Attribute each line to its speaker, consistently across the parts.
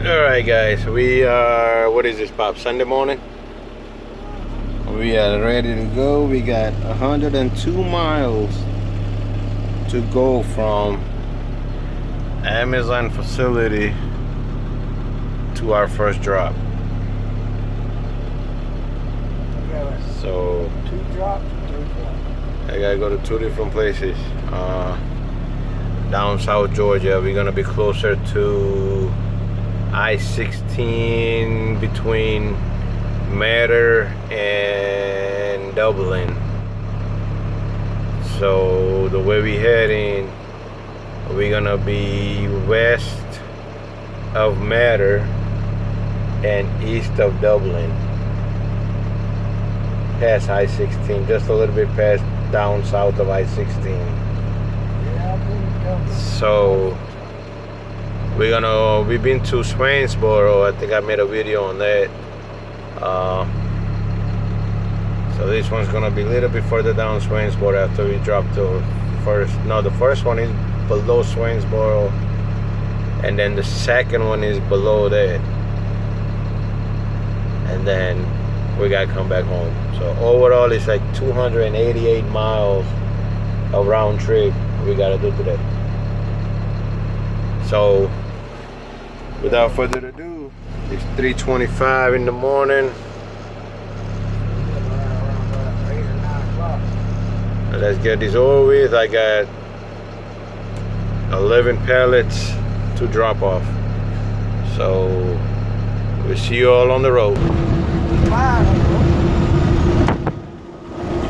Speaker 1: Alright guys, we are, what is this, Pop, Sunday morning? We are ready to go. We got 102 miles to go from Amazon facility to our first drop. So
Speaker 2: 2 drops and 3 drops.
Speaker 1: I gotta go to 2 different places. Down South Georgia, we're gonna be closer to I-16 between Matter and Dublin. So the way we heading, we're gonna be west of Matter and east of Dublin, past I-16, just a little bit past down south of I-16. So we've been to Swainsboro. I think I made a video on that. So this one's gonna be a little bit further down Swainsboro after we drop to the first one is below Swainsboro, and then the second one is below that, and then we gotta come back home. So overall it's like 288 miles of round trip we gotta do today. So without further ado, it's 3:25 in the morning. Let's get this over with. I got 11 pallets to drop off. So we'll see you all on the road.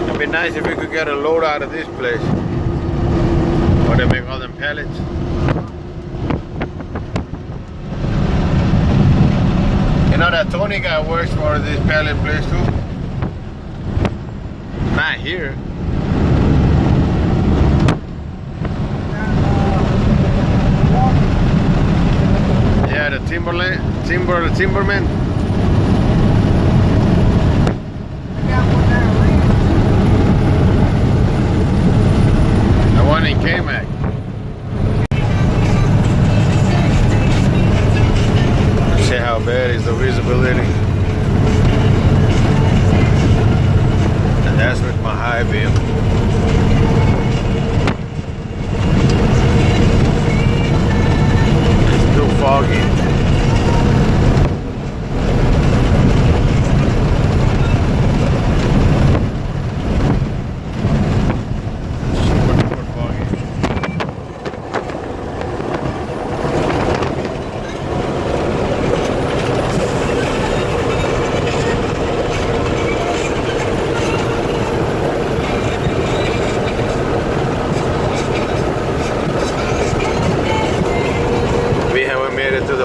Speaker 1: It'd be nice if we could get a load out of this place. Or they make all them pallets. You know that Tony guy works for this pallet place too? Not here. Yeah, the Timberman. The one in K-Mac. See how bad is the visibility. And that's with my high beam. It's too foggy.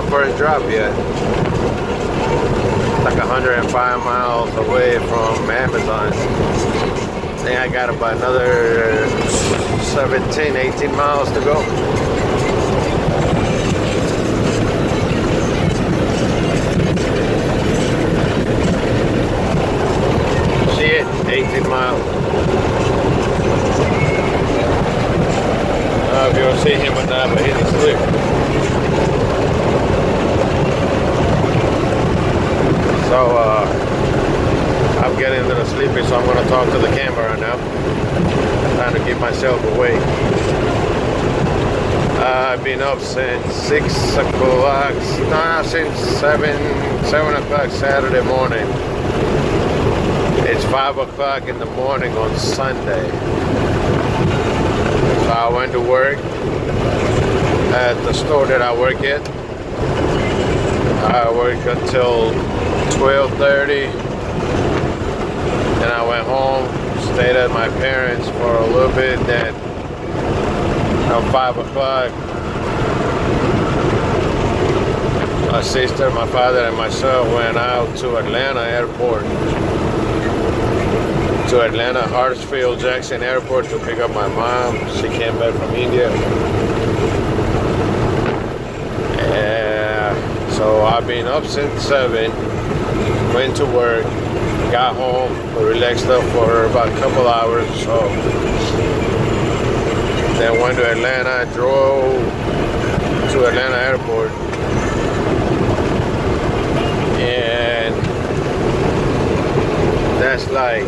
Speaker 1: First drop yet. Like 105 miles away from Amazon. I think I got about another 17, 18 miles to go. See it? 18 miles. I don't know if you'll see him or not, but he's asleep. So I'm getting a little sleepy, so I'm going to talk to the camera now. Trying to keep myself awake. I've been up since 6 o'clock, since 7 o'clock Saturday morning. It's 5 o'clock in the morning on Sunday. So I went to work at the store that I work at. I work until 12:30. Then I went home, stayed at my parents for a little bit. Then around 5 o'clock, my sister, my father, and myself went out to Atlanta Airport. To Atlanta Hartsfield Jackson Airport to pick up my mom. She came back from India. So I've been up since 7, went to work, got home, relaxed up for about a couple hours or so. Then went to Atlanta, drove to Atlanta airport. And that's like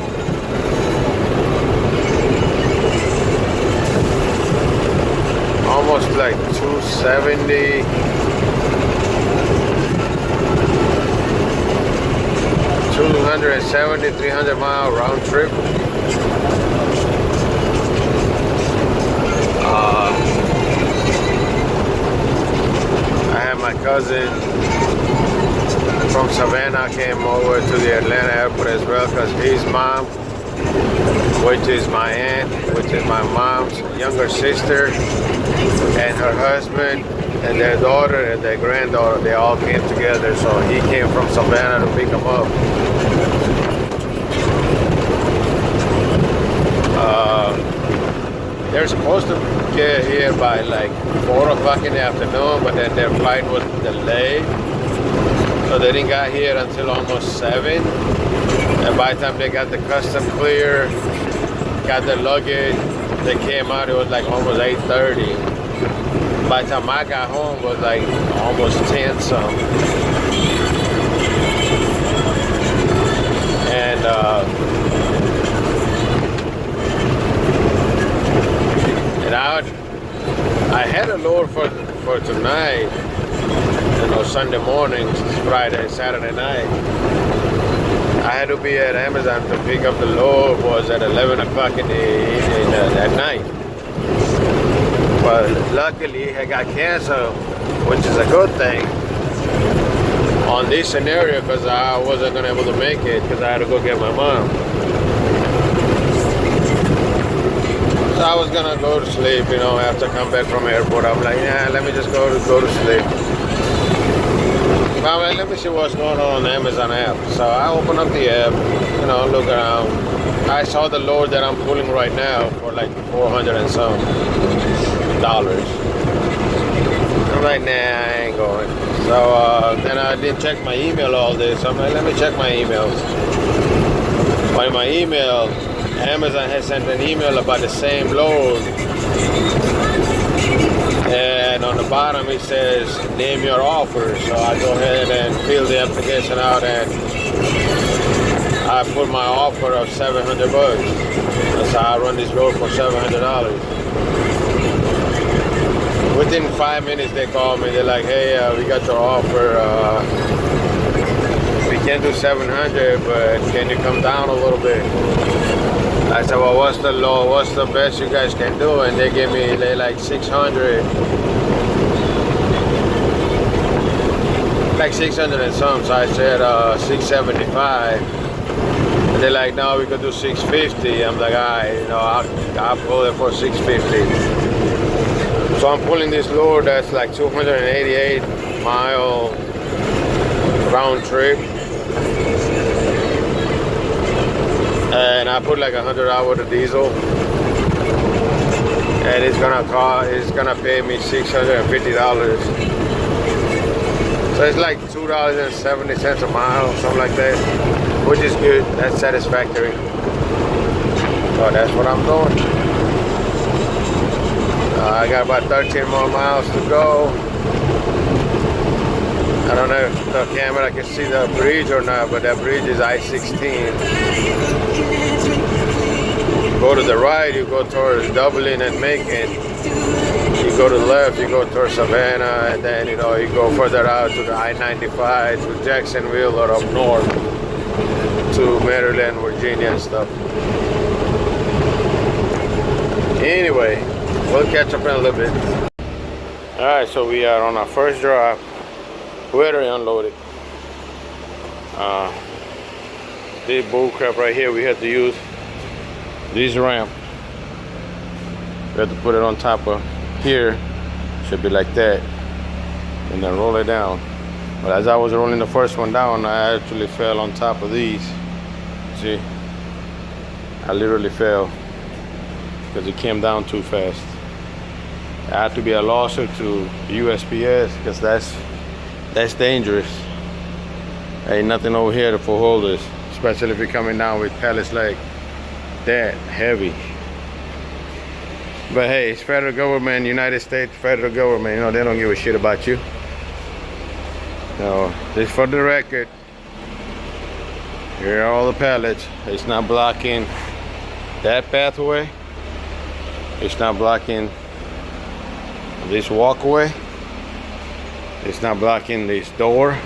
Speaker 1: almost like 270, 270, 300-mile round trip. I had my cousin from Savannah came over to the Atlanta airport as well, because his mom, which is my aunt, which is my mom's younger sister, and her husband and their daughter and their granddaughter, they all came together. So he came from Savannah to pick them up. They're supposed to get here by like 4 o'clock in the afternoon, but then their flight was delayed. So they didn't get here until almost 7. And by the time they got the custom clear, got their luggage, they came out, it was like almost 8:30. By the time I got home, it was like almost 10 some. And I had a load for tonight, you know, Sunday morning, Friday, Saturday night. I had to be at Amazon to pick up the load. Was at 11 o'clock at night. But luckily, it got canceled, which is a good thing on this scenario, because I wasn't gonna able to make it because I had to go get my mom. So I was gonna go to sleep, you know, after I come back from the airport. I'm like, yeah, let me just go to sleep. Well, let me see what's going on the Amazon app. So I open up the app, you know, look around. I saw the load that I'm pulling right now for like $400 and some. I'm like, nah, I ain't going. So then I didn't check my email all day. So I'm like, let me check my emails. By my email, Amazon has sent an email about the same load. And on the bottom it says name your offer. So I go ahead and fill the application out, and I put my offer of $700. So I run this load for $700. Within 5 minutes they call me. They're like, hey, we got your offer. We can't do 700, but can you come down a little bit? I said, well, what's the low? What's the best you guys can do? And they gave me like 600. Like 600 and some. So I said 675. And they're like, no, we could do 650. I'm like, all right, you know, I'll pull it for 650. So I'm pulling this load that's like 288-mile round trip. And I put like 100 hours of diesel, and it's gonna pay me $650. So it's like $2.70 a mile, something like that, which is good. That's satisfactory. So that's what I'm doing. I got about 13 more miles to go. I don't know if the camera can see the bridge or not, but that bridge is I-16. Go to the right, you go towards Dublin and Macon. You go to the left, you go towards Savannah, and then, you know, you go further out to the I-95 to Jacksonville, or up north to Maryland, Virginia and stuff. Anyway, we'll catch up in a little bit. Alright, so we are on our first drop. We already unloaded. This bull crap right here, we had to use this ramp. We have to put it on top of here. Should be like that. And then roll it down. But as I was rolling the first one down, I actually fell on top of these. See? I literally fell because it came down too fast. I had to be a lawsuit to USPS because that's dangerous. Ain't nothing over here for holders, especially if you're coming down with pallets like that heavy. But hey, it's federal government, United States federal government. You know, they don't give a shit about you. So, just for the record, here are all the pallets. It's not blocking that pathway. It's not blocking this walkway. It's not blocking this door.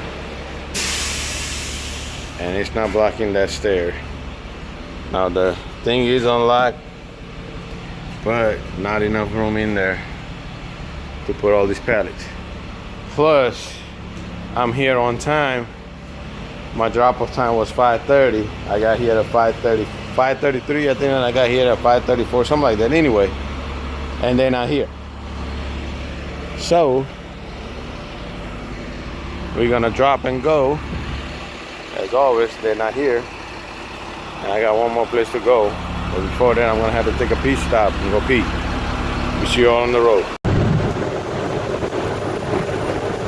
Speaker 1: And it's not blocking that stair. Now the thing is unlocked, but not enough room in there to put all these pallets. Plus, I'm here on time. My drop-off time was 5:30. I got here at 5:30, 5:33, I think, and I got here at 5:34, something like that. Anyway, and they're not here. So we're gonna drop and go. As always, they're not here, and I got one more place to go. But before then, I'm gonna have to take a pee stop and go pee. We see you all on the road.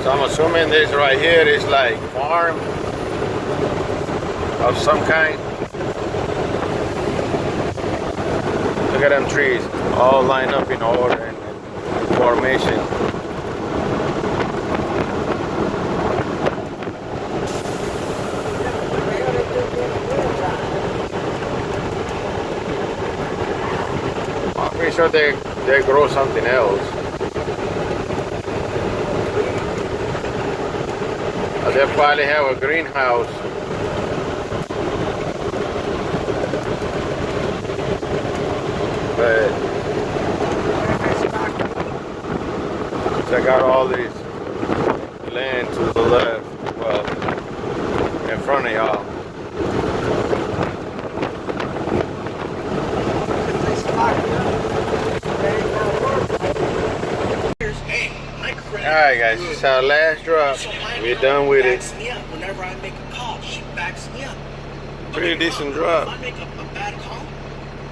Speaker 1: So I'm assuming this right here is like farm of some kind. Look at them trees, all lined up in order and formation. I'm pretty sure they grow something else. They probably have a greenhouse. But check out all these land to the left, well, in front of y'all. Alright guys, this is our last drop. We're done with it.
Speaker 3: Whenever I make a call, she backs me up.
Speaker 1: Pretty decent drop.
Speaker 3: If I make a bad call,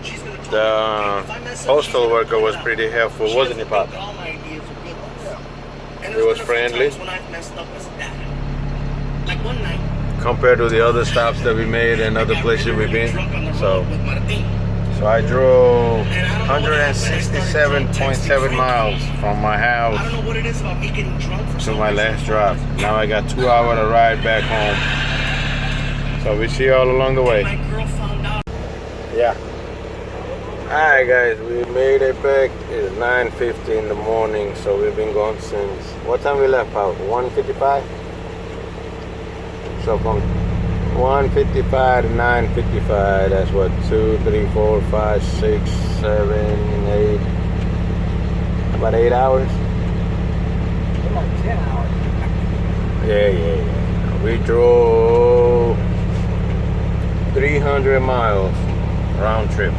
Speaker 3: she's gonna talk
Speaker 1: The postal worker was pretty helpful, wasn't he, Pop?
Speaker 3: all my ideas are good ones. And
Speaker 1: He was
Speaker 3: there's been a few
Speaker 1: friendly.
Speaker 3: times when I've messed up as dad. Like one night,
Speaker 1: Compared to the other stops that we made and other places we've been.
Speaker 3: drunk on the road
Speaker 1: So
Speaker 3: with Martin.
Speaker 1: I drove 167.7 miles from my
Speaker 3: I
Speaker 1: house
Speaker 3: don't know what it is about me getting drunk for
Speaker 1: to
Speaker 3: some
Speaker 1: my
Speaker 3: reason.
Speaker 1: last drop. Now I got 2 hours to ride back home. So we see you all along the way.
Speaker 3: My girl found out.
Speaker 1: Yeah. Alright guys, we made it back. It's 9:50 in the morning, so we've been gone since, what time we left out? 1:55? So from 1:55 to 9:55, that's what, 2, 3, 4, 5, 6, 7, 8, about 8 hours?
Speaker 2: Like 10 hours.
Speaker 1: Yeah. We drove 300 miles round trip.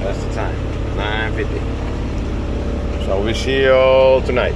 Speaker 1: That's the time, 9:50. So we see you all tonight.